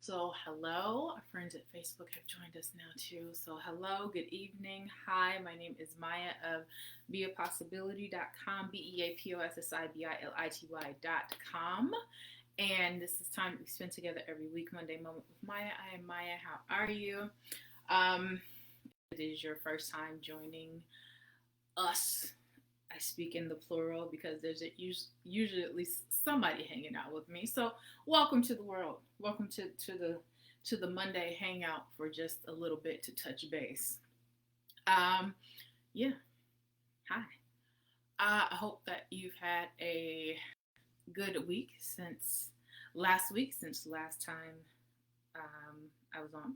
So, hello, our friends at Facebook have joined us now too. So, hello, good evening. Hi, my name is Maiya of beapossibility.com, beapossibility.com. And this is time we spend together every week, Monday Moment with Maiya. I am Maiya. How are you? Um, it is your first time joining us. I speak in the plural because there's usually at least somebody hanging out with me. So welcome to the world. Welcome to the Monday hangout for just a little bit to touch base. Yeah. Hi. I hope that you've had a good week since last week, since the last time I was on.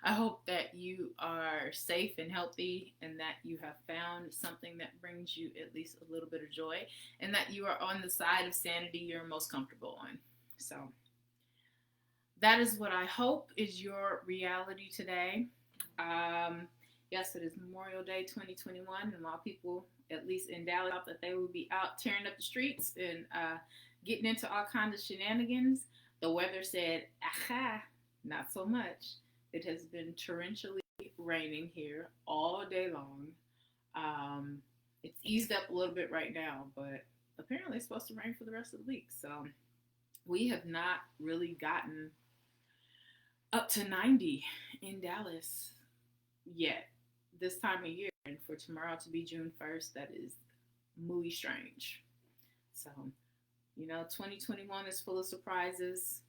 I hope that you are safe and healthy and that you have found something that brings you at least a little bit of joy and that you are on the side of sanity you're most comfortable on. So that is what I hope is your reality today. Yes, it is Memorial Day 2021, and while people, at least in Dallas, thought that they would be out tearing up the streets and getting into all kinds of shenanigans, the weather said, aha, not so much. It has been torrentially raining here all day long. It's eased up a little bit right now, but apparently it's supposed to rain for the rest of the week. So we have not really gotten up to 90 in Dallas yet this time of year. And for tomorrow to be June 1st, that is muy strange. So, 2021 is full of surprises,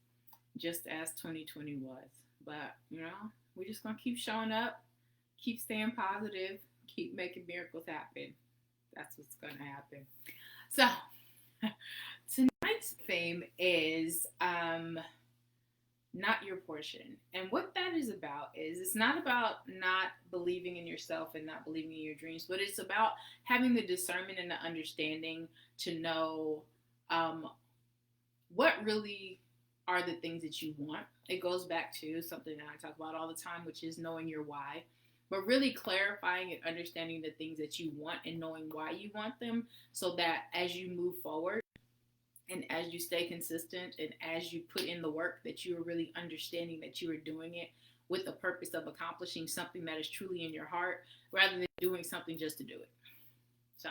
just as 2020 was. But, we're just going to keep showing up, keep staying positive, keep making miracles happen. That's what's going to happen. So, tonight's theme is not your portion. And what that is about is it's not about not believing in yourself and not believing in your dreams, but it's about having the discernment and the understanding to know what really are the things that you want. It goes back to something that I talk about all the time, which is knowing your why, but really clarifying and understanding the things that you want and knowing why you want them, so that as you move forward and as you stay consistent and as you put in the work, that you are really understanding that you are doing it with the purpose of accomplishing something that is truly in your heart rather than doing something just to do it. So,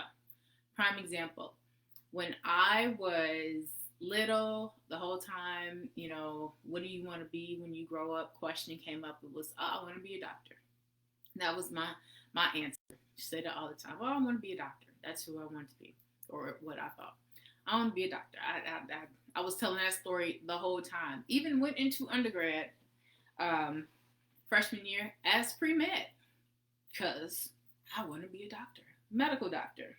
prime example, when I was little, the whole time, what do you want to be when you grow up? Question came up. It was, I want to be a doctor. That was my answer. I say that all the time. Well, I want to be a doctor. That's who I want to be, or what I thought. I want to be a doctor. I was telling that story the whole time. Even went into undergrad, freshman year as pre-med, because I want to be a doctor, medical doctor.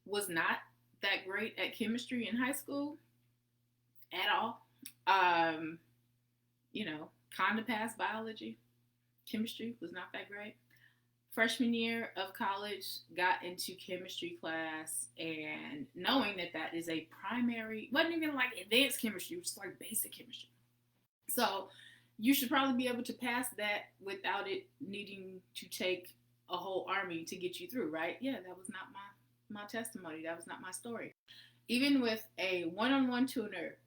Was not that great at chemistry in high school at all. Kind of passed biology. Chemistry was not that great. Freshman year of college, got into chemistry class, and knowing that is a primary, wasn't even like advanced chemistry, it was just like basic chemistry. So you should probably be able to pass that without it needing to take a whole army to get you through, right? Yeah, that was not my testimony. That was not my story. Even with a one-on-one tutor,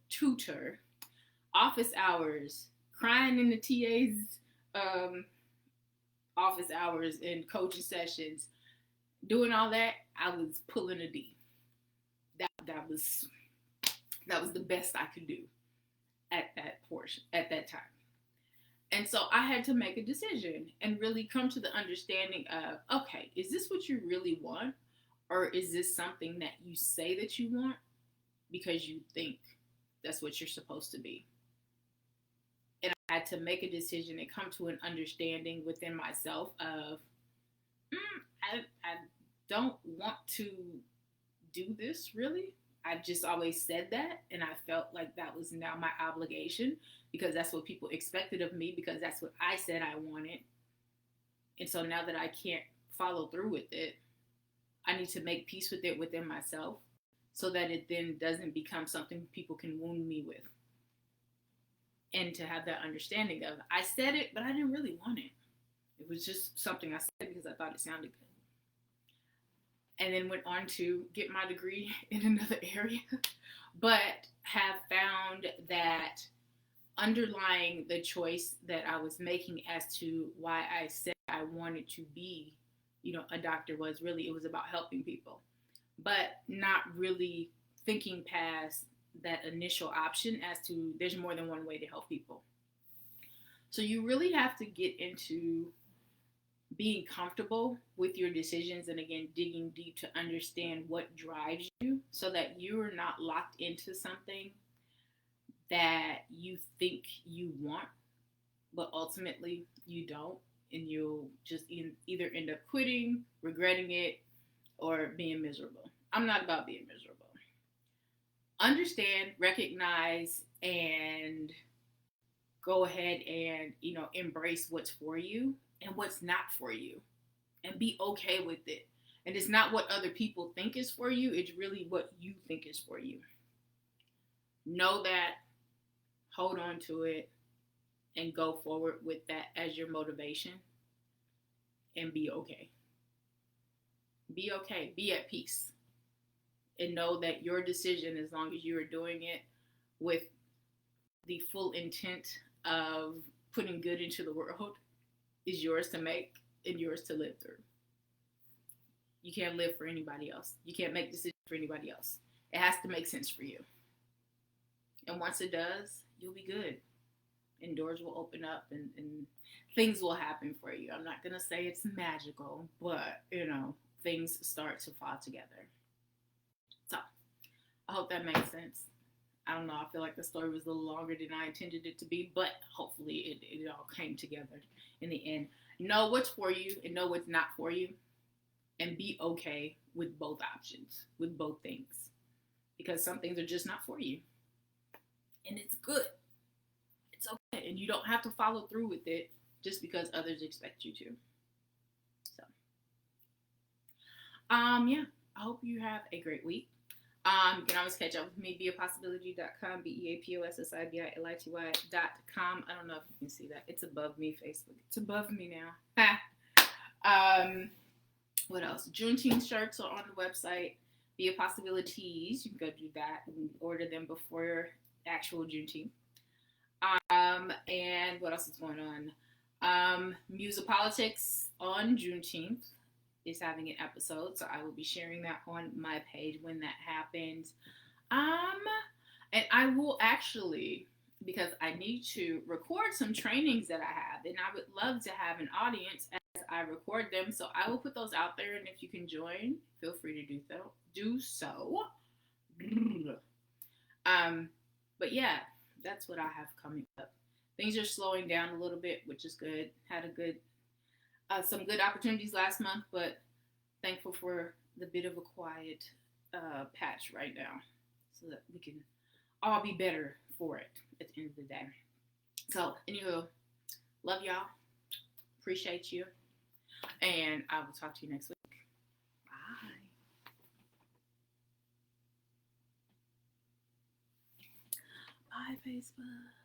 office hours, crying in the TA's office hours and coaching sessions, doing all that, I was pulling a D. That was the best I could do at that portion at that time. And so I had to make a decision and really come to the understanding of, okay, is this what you really want? Or is this something that you say that you want because you think that's what you're supposed to be? And I had to make a decision and come to an understanding within myself of, I don't want to do this really. I've just always said that, and I felt like that was now my obligation because that's what people expected of me, because that's what I said I wanted. And so now that I can't follow through with it, I need to make peace with it within myself so that it then doesn't become something people can wound me with. And to have that understanding of, I said it, but I didn't really want it. It was just something I said because I thought it sounded good. and then went on to get my degree in another area, but have found that underlying the choice that I was making as to why I said I wanted to be, a doctor was really, it was about helping people, but not really thinking past that initial option as to there's more than one way to help people. So you really have to get into being comfortable with your decisions, and again, digging deep to understand what drives you so that you are not locked into something that you think you want, but ultimately you don't, and you'll just either end up quitting, regretting it, or being miserable. I'm not about being miserable. Understand, recognize, and go ahead and, embrace what's for you and what's not for you, and be okay with it. And it's not what other people think is for you, it's really what you think is for you. Know that, hold on to it, and go forward with that as your motivation, and be okay. Be okay. Be at peace. And know that your decision, as long as you are doing it with the full intent of putting good into the world, is yours to make and yours to live through. You can't live for anybody else. You can't make decisions for anybody else. It has to make sense for you. And once it does, you'll be good. And doors will open up, and things will happen for you. I'm not going to say it's magical, but, things start to fall together. So, I hope that makes sense. I don't know. I feel like the story was a little longer than I intended it to be, but hopefully it all came together in the end. Know what's for you and know what's not for you, and be okay with both options, with both things, because some things are just not for you, and it's good. It's okay, and you don't have to follow through with it just because others expect you to. So, yeah, I hope you have a great week. You can always catch up with me, beapossibility.com, beapossibility.com. I don't know if you can see that. It's above me, Facebook. It's above me now. What else? Juneteenth shirts are on the website. Be a Possibilities. You can go do that and order them before actual Juneteenth. And what else is going on? Musipolitics on Juneteenth is having an episode, so I will be sharing that on my page when that happens. And I will actually, because I need to record some trainings that I have, and I would love to have an audience as I record them, so I will put those out there, and if you can join, feel free to do so. But yeah, that's what I have coming up. Things are slowing down a little bit, which is good. Had some good opportunities last month, but thankful for the bit of a quiet patch right now, so that we can all be better for it at the end of the day. So, anywho, love y'all. Appreciate you. And I will talk to you next week. Bye. Bye, Facebook.